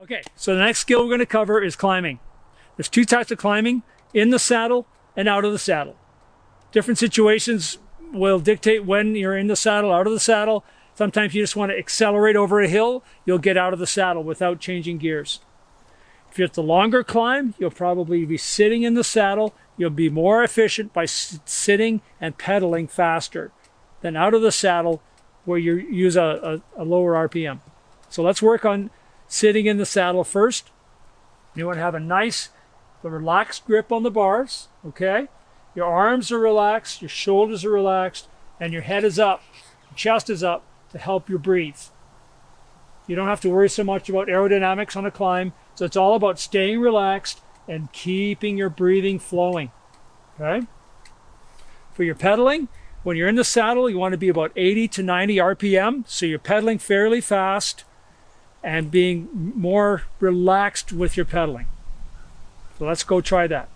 Okay, so the next skill we're going to cover is climbing. There's two types of climbing, in the saddle and out of the saddle. Different situations will dictate when you're in the saddle, out of the saddle. Sometimes you just want to accelerate over a hill, you'll get out of the saddle without changing gears. If it's a longer climb, you'll probably be sitting in the saddle. You'll be more efficient by sitting and pedaling faster than out of the saddle where you use a lower RPM. So let's work on sitting in the saddle first. You want to have a nice, relaxed grip on the bars, okay? Your arms are relaxed, your shoulders are relaxed, and your head is up, your chest is up to help you breathe. You don't have to worry so much about aerodynamics on a climb, so it's all about staying relaxed and keeping your breathing flowing, okay? For your pedaling, when you're in the saddle, you want to be about 80 to 90 RPM, so you're pedaling fairly fast and being more relaxed with your pedaling. So let's go try that.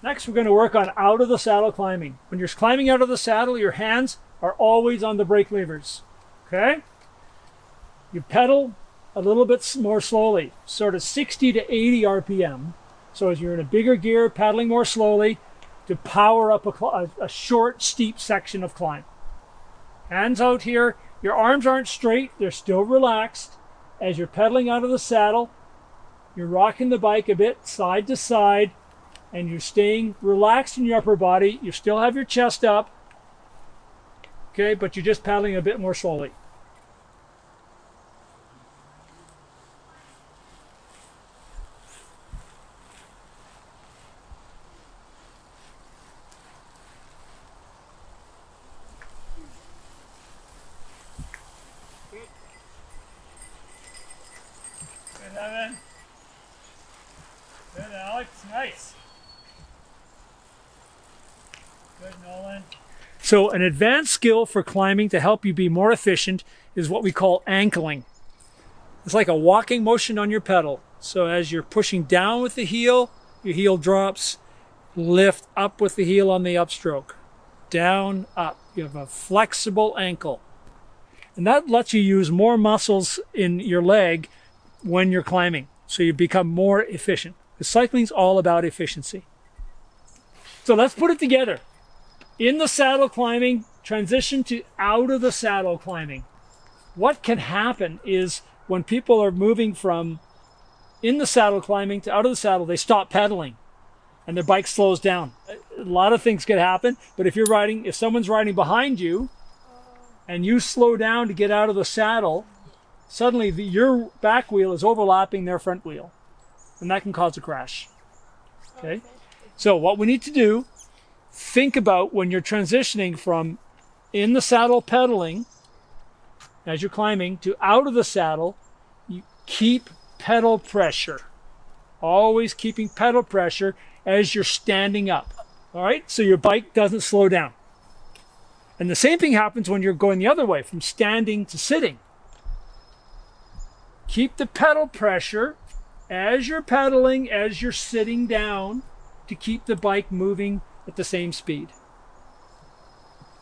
Next, we're going to work on out of the saddle climbing. When you're climbing out of the saddle, your hands are always on the brake levers, okay? You pedal a little bit more slowly, sort of 60 to 80 RPM. So as you're in a bigger gear, pedaling more slowly to power up a short, steep section of climb. Hands out here, your arms aren't straight, they're still relaxed. As you're pedaling out of the saddle, you're rocking the bike a bit side to side, and you're staying relaxed in your upper body. You still have your chest up, okay, but you're just pedaling a bit more slowly. Good, Evan. Good, Alex. Nice. Good, Nolan. So an advanced skill for climbing to help you be more efficient is what we call ankling. It's like a walking motion on your pedal. So as you're pushing down with the heel, your heel drops, lift up with the heel on the upstroke. Down, up. You have a flexible ankle. And that lets you use more muscles in your leg when you're climbing. So you become more efficient. Because cycling's all about efficiency. So let's put it together. In the saddle climbing, transition to out of the saddle climbing. What can happen is when people are moving from in the saddle climbing to out of the saddle, they stop pedaling and their bike slows down. A lot of things could happen, but if someone's riding behind you and you slow down to get out of the saddle, suddenly your back wheel is overlapping their front wheel, and that can cause a crash. Okay? So what we need to do, think about when you're transitioning from in the saddle pedaling, as you're climbing, to out of the saddle, you keep pedal pressure. Always keeping pedal pressure as you're standing up. All right? So your bike doesn't slow down. And the same thing happens when you're going the other way, from standing to sitting. Keep the pedal pressure as you're pedaling, as you're sitting down, to keep the bike moving at the same speed.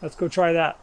Let's go try that.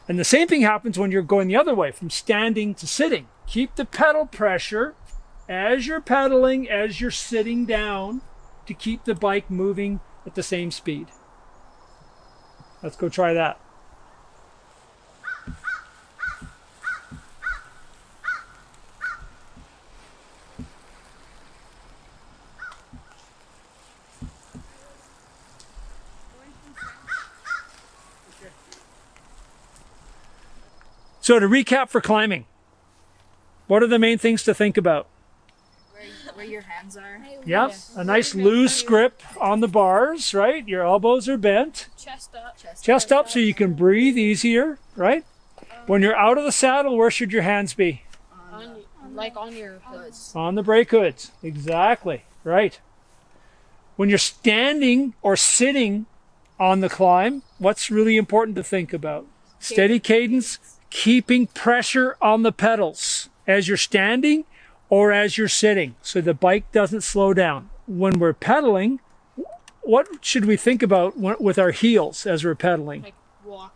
And the same thing happens when you're going the other way, from standing to sitting. Keep the pedal pressure as you're pedaling, as you're sitting down, to keep the bike moving at the same speed. Let's go try that. So to recap for climbing, what are the main things to think about? Where your hands are. Yep, a nice loose grip on the bars, right? Your elbows are bent. Chest up. Chest up so you can breathe easier, right? When you're out of the saddle, where should your hands be? On your hoods. On the brake hoods, exactly, right. When you're standing or sitting on the climb, what's really important to think about? Steady cadence, keeping pressure on the pedals as you're standing or as you're sitting, so the bike doesn't slow down. When we're pedaling, what should we think about with our heels as we're pedaling? Like walking.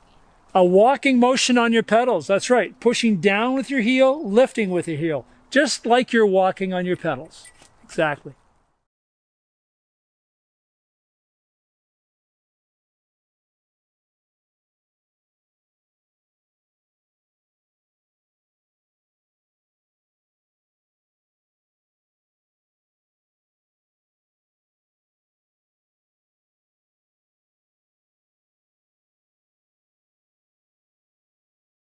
A walking motion on your pedals, that's right. Pushing down with your heel, lifting with your heel, just like you're walking on your pedals. Exactly.